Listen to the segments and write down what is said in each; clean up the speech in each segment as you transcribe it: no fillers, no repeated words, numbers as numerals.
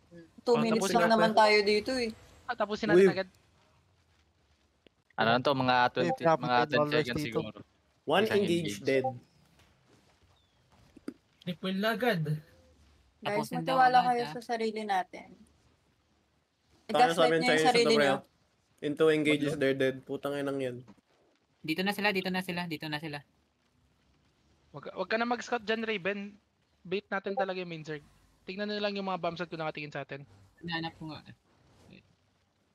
2 minutes tapusin lang natin. naman tayo dito eh. Tapusin natin Uy. agad. Ano lang to, mga 20, traffic mga 10 dollars seconds dito. siguro. One Isang engage engage. dead. Triple na agad. Guys, Tapusin daw magtiwala agad, kayo ah. sa sarili natin. Paano sa I-gaslight amin nyo yung Chinese sarili na nyo. pre? Into engages, they're dead. Putang inang yan. Dito na sila, dito na sila, dito na sila. Wag ka na mag-scout dyan, Raven. Bait natin talaga yung main zerg. Tignan na lang yung mga bombs at kung nakatingin sa atin. Hinahanap ko nga.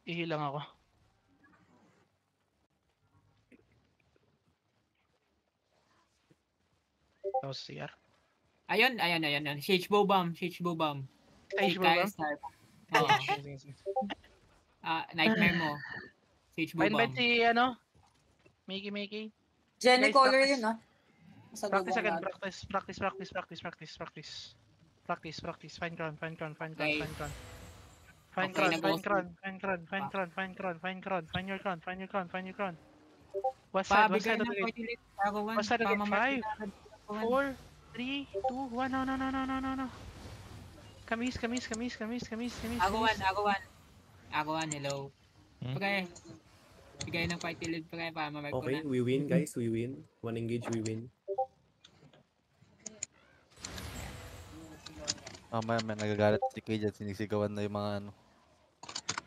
Ihilang ako. Tapos CR. Ayun. Siege bow bomb. Stage mo ba? Star. Oo. Nightmare mo. Siege bow Fine bomb. bet si ano? Mickey. Jenny Guys, color practice. yun ah. Sa Practice gubong again. natin. Practice. Fine crown. Okay. Find Okay, your crown. West side Pabigay of ng the gate. 40 lit. Agawan. West side of the gate. 5, Pamamark 4, 3, 2, 1. No. Kamis. Agawan, hello. Pagay. Bigay ng 40 lit. Pagay, pamamark ko Okay, na. we win guys, we win. One engage, we win. Mamaya may nagagalit si Kay dyan, sinisigawan na yung mga ano.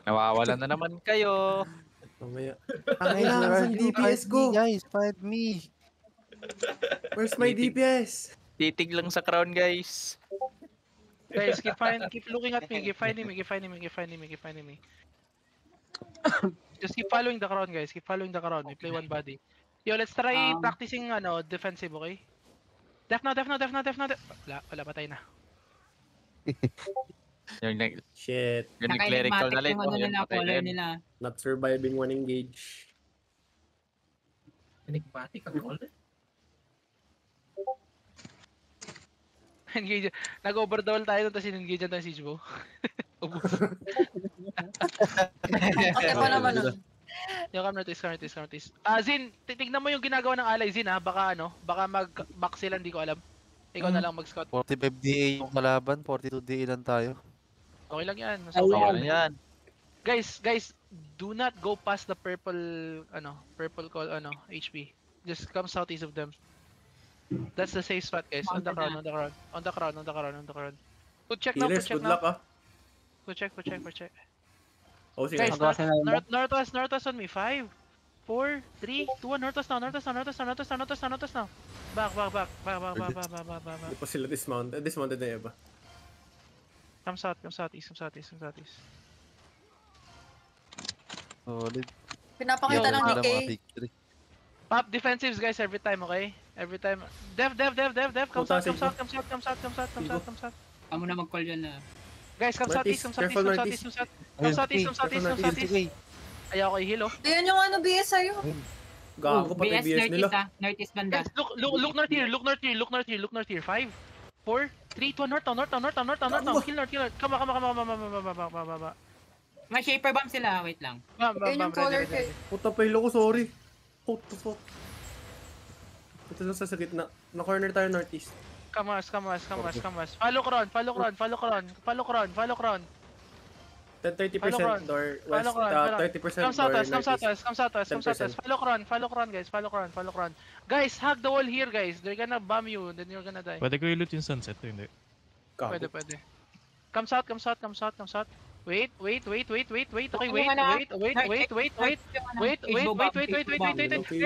Nawawalan na naman kayo. Mamaya. Guys, where are you? DPS Find ko? me, guys, find me. Where's my Titig. DPS? Titig lang sa crown, guys. Guys, keep looking at me. Keep finding me. Just keep following the crown, guys. Keep following the crown. We play one body. Yo, let's try practicing defensive, okay? Def na. Wala, patay na. Yung Shit, clerical na Naka-enigmatic lane. yung ano Yun, nila, patay na color yun. nila. not surviving one engage. Enigmatic ang call. Engage. Nag-overdouble tayo tapos in-engage tayo si Siege Bow. Kasi pa naman nun. Yung Northeast. Zin, titignan mo yung ginagawa ng ally, Zin ha. Baka mag-back sila, hindi ko alam. Ikaw na lang mag-scout. 45 DA yung kalaban, 42 DA lang tayo. Okay lang yan. Mas Okay okay na yan. Guys, do not go past the purple HP. Just come southeast of them. That's the safe spot, guys. On the crown. Good check now, Healers, good luck ah. Good check. Oh, sige. Guys, northwest on me. 5, 4, 3, 2, 1. Northwest now. Back. Hindi pa sila dismounted. Dismounted na iba. Come southeast. Solid. Pinapakita lang ni Wala Kay. mga victory. Pop defensives, guys, every time, okay? Every time. Dev. Come south. Amo na mag-call yun na. Guys, come southeast. Careful, Northeast. Come southeast. Ayaw ko i-heal, oh. Ayan yung ano BS sa'yo. Gago pati BS nila. Northeast banda. Guys, look north here. 5, 4, 3, 2, north now. Kill north. Come on. May shaper bomb sila, wait lang. Ayan yung color Kay. Puta paylo ko, sorry. What the fuck? Ito lang sa gitna. Na-corner tayo northeast. Come on. Follow crown. 30% door west, Follow crown. 30% Come door southwest. northeast. Follow crown, guys. Hug the wall here, guys. They're gonna bomb you, then you're gonna die. Pwede ko i-loot yung sunset, hindi. Gago. Pwede. Come south. Wait. Okay, wait. Guys,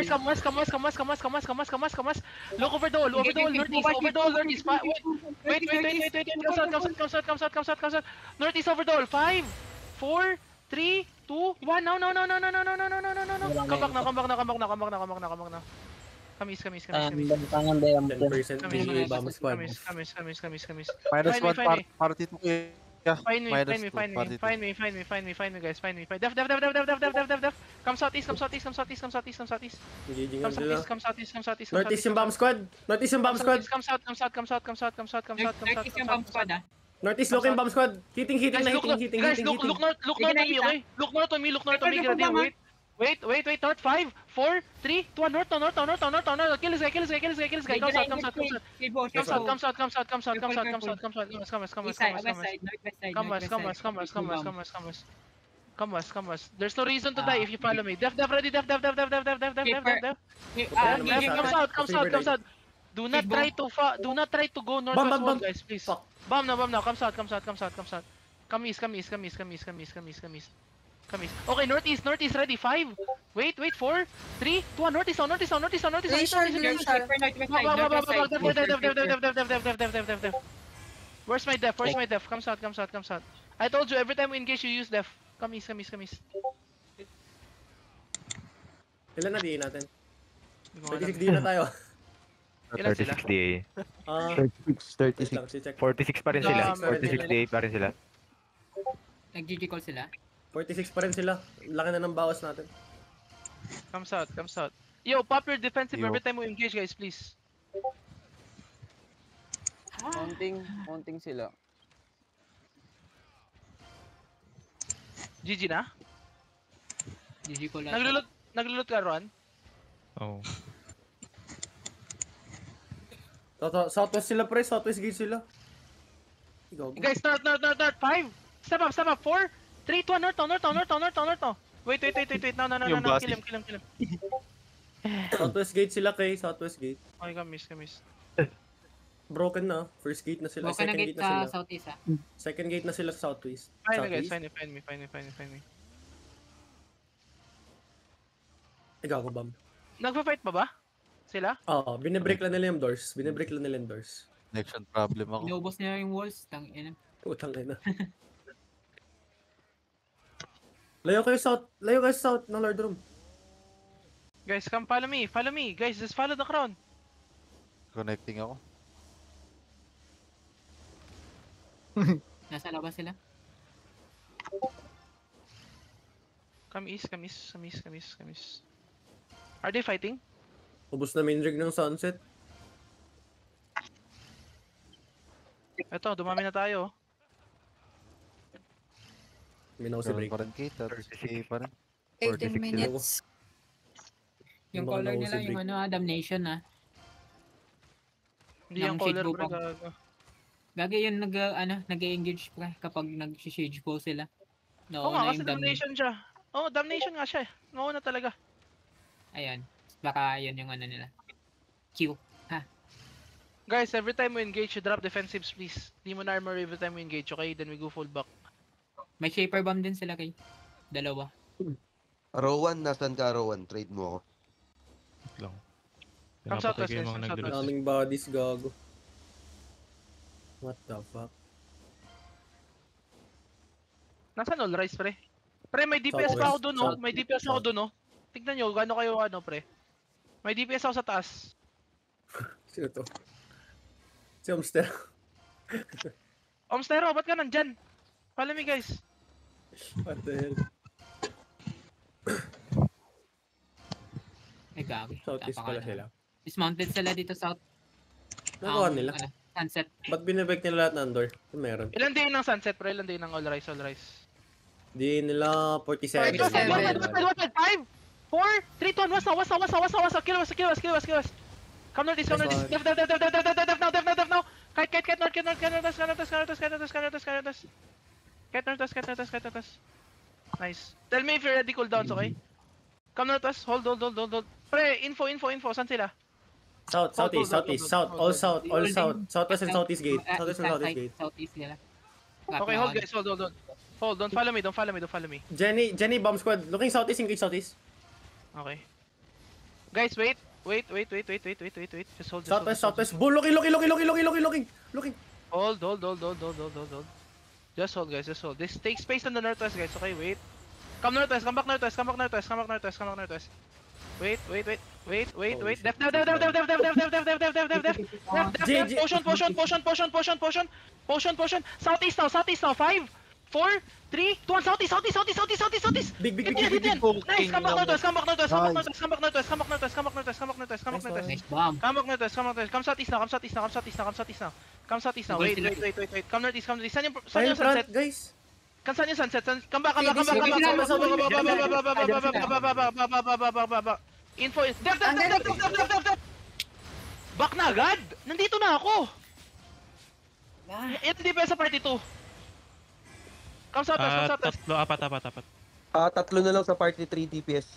come west. Look over the wall, northeast. Wait. Come south. Northeast over the wall. 5, 4, 3, 2, 1. No. Come back now. Kamis. 10% PA bomb squad. Kamis. Minus Fine 1 party 2 kaya. Find me, guys. Find me. Def. Come southeast. Engaging Come on sila. southeast. Northeast yung bomb squad. Come south. Northeast yung bomb squad ah. Northeast looking bomb squad. Hitting. Guys, look north to me, okay? Look north to me, graduate. Wait, north, 5, 4, 3, 2, 1, north, kill this guy, comes out, come west. There's no reason to die if you follow me. Def, ready, def. Comes out. Do not try to go northwest wall, guys, please. Fuck. Bomb now, comes out. Come east. Okay, northeast, ready, 5. Wait, 4, 3, 2, 1, northeast, Glacier. Def. Where's my def? Comes out. I told you, every time we engage, you use def. Come east. Ilan na di natin? 36 di na tayo. Ilan sila? 36 DA. Ah, 36. wait lang, check. 46 pa rin sila. 46 DA pa rin sila. Nag-GG call sila. 46 pa rin sila. Laki na ng bawas natin. Comes out. Yo, pop your defensive Yo. every time we engage, guys, please. Counting sila. GG na? GG call lahat. Naglulot ka, Ron? Oh. Southwest sila pre, Southwest gate sila. Ikaw. Guys, north, 5. Step up, 4, 3, 2, 1, north. Wait, no, Yung boss. kill him. Southwest gate sila kay Southwest gate. Okay, miss. Broken na. First gate na sila. Broken na Second gate gate na sila. sa southeast ah. Second gate na sila sa Southwest. Fine, guys, Southeast. find me. Ikaw ko bam. Nagpa-fight pa ba? Sila? Oo, binibreak lang nila yung doors. Connection problem ako. Inubos nila yung walls. Tangina. Utang ina. Layo kayo south ng Lord Room. Guys, come follow me. Guys, just follow the crown. Connecting ako. Nasa labas sila. Come east. Are they fighting? Ubus na main rig ng sunset. Eto, dumami na tayo. Minaw si Meron break. pa rin kita. 36 pa rin. 18 minutes. Yung Baka color nauso nila, yung break. damnation ah. Hindi yung Ng color, shade bro. blue pa. Gagi yun nag-engage pre kapag nag-siege pull sila. Oo nga, kasi damnation siya. Oo, damnation nga siya. Nauna talaga. Ayan. Baka yun yung nila. Q. Guys, every time we engage, you drop defensives, please. Demon armor every time we engage, okay? Then we go full back. May shaper bomb din sila kay. Dalawa. Rowan, nasan ka Rowan? Trade mo ako. Lang. Comes out, Pinapatay ko yung guys, mga comes out, nag-dress. Daming bodies gago. What the fuck? Nasaan all rise, pre? Pre, may DPS pa ako Southwest. dun, no? May DPS ako dun, no? Tignan nyo, gaano kayo, pre? May DPS ako sa taas. Sino to? Si Omster. Omstero, ba't ka nandyan? Follow me, guys. What the hell? Ay gagi. Southeast pala sila. Dismounted sila dito south. Nagawa nila. Sunset. Ba't binibreak nila lahat ng door? Meron. Ilan day ng sunset, pre? Ilan day ng all rise, Di nila 47. 5, 4, 3, 2, 1, wasa, kill us. Come northeast. Def now. Kite northwest. Nice. Tell me if you're ready, cooldowns, okay? Come northwest, hold. Pre, info, saan sila? South, all south. Southwest and southeast gate. Southeast nila. Okay, hold guys, hold. Hold, don't follow me. Jenny, bomb squad. Looking southeast, engage southeast. Okay. Guys, wait. Just hold. Southwest. Bull, looking. Hold. Just hold, guys, This takes space on the northwest, guys. Okay, wait. Come northwest, come back northwest. Wait. Def. Potion. Southeast now. 5, 4, 3, 2, 1. Southeast. Big. Hit yan. Nice. Come back northwest. Come back northwest. Nice bomb. Come southeast now. Wait. Come northeast. Saan yung Fire sunset? front, guys. Kansan yung sunset? Come back. Info. Def. Back na agad! Nandito na ako! Yan DPS sa party 2. Come southwest. Tatlo, apat. Tatlo na lang sa party 3 DPS.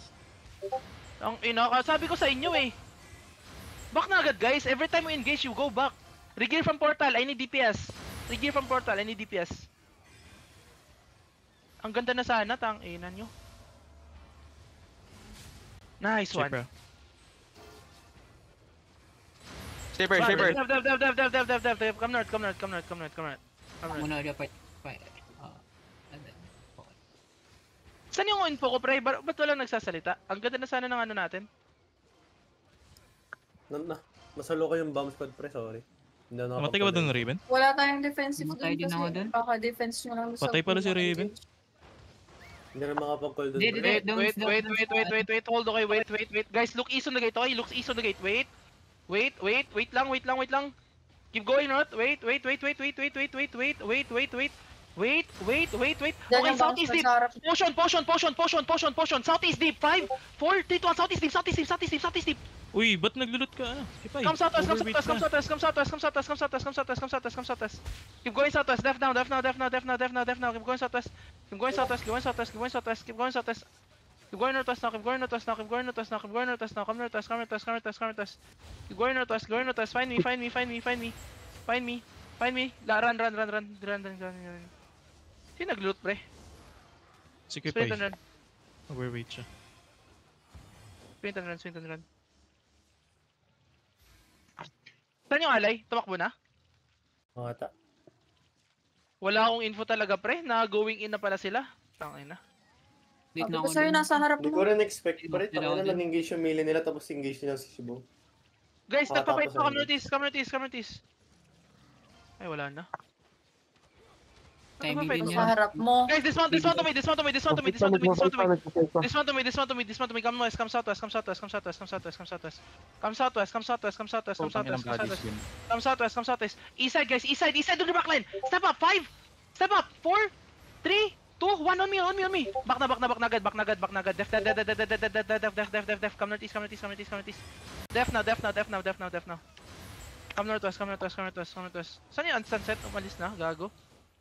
Ang ina, sabi ko sa inyo eh. Back na agad guys, every time you engage, you go back. Regear from portal, I need DPS. Ang ganda na sana, tang ina nyo. Nice one. Saber. Dev. Come north. Muna ulit fight. Saan yung info ko, pre? Ba't walang nagsasalita? Ang ganda na sana ng ano natin. Nasalo ko yung bomb squad, pre, sorry. Hindi na Matay ka ba doon, Raven? Wala tayong defensive Matay din dun ako kasi dun. baka defense nyo lang Patay pala si Raven. Hindi na makapag-call doon, Hindi, pre. Wait. Hold, okay, wait. Guys, look east on the gate, okay? Look east on the gate. Wait lang. Keep going north. Wait. Okay, southeast deep. Potion. Southeast deep. 5, 4, 3, 2, 1. Southeast deep. Uy, ba't naglulot ka? Kipay. Come southwest. Overweight ka. Keep going southwest. Def now. Keep going southwest. Keep going northwest now. Come northwest. Keep going northwest. Find me. Run. Sino nag-loot, pre? Si Kipay. Sprint and run. Overweight siya. Sprint and run. Saan yung alay? Tumakbo na? Makata. Wala akong info talaga, pre. Na-going in na pala sila. Tangina. Dito Sabi na ko ako sa'yo, dun. nasa harap Hindi ko mo. rin expect, pre. Sila Tangina din. nag-engage yung melee nila tapos engage nila si Shibo. Guys, nagpapalit Tapos pa ano? communities. Ay, wala na. Timing din Nasa yan. harap mo. Guys, dismount to me. Come west, come southwest. Come southwest. East side, guys. East side on the back line. Step up. 5. Step up. 4, 3, 2, 1. On me. Back na agad. Def. Come northeast. Def now. Come northwest. Saan yung sunset? Umalis na, gago.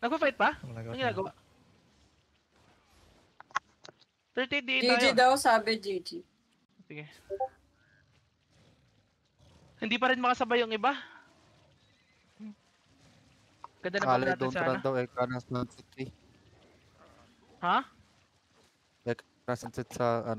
Nagpa-fight pa? Anong ginagawa? 38 DA tayo. GG daw, sabi GG. Sige. Hindi pa rin makasabay yung iba. Ganda na Kala natin don't sana. run daw, Ekra ng sunset. Ha? Ekra sunset sa ano.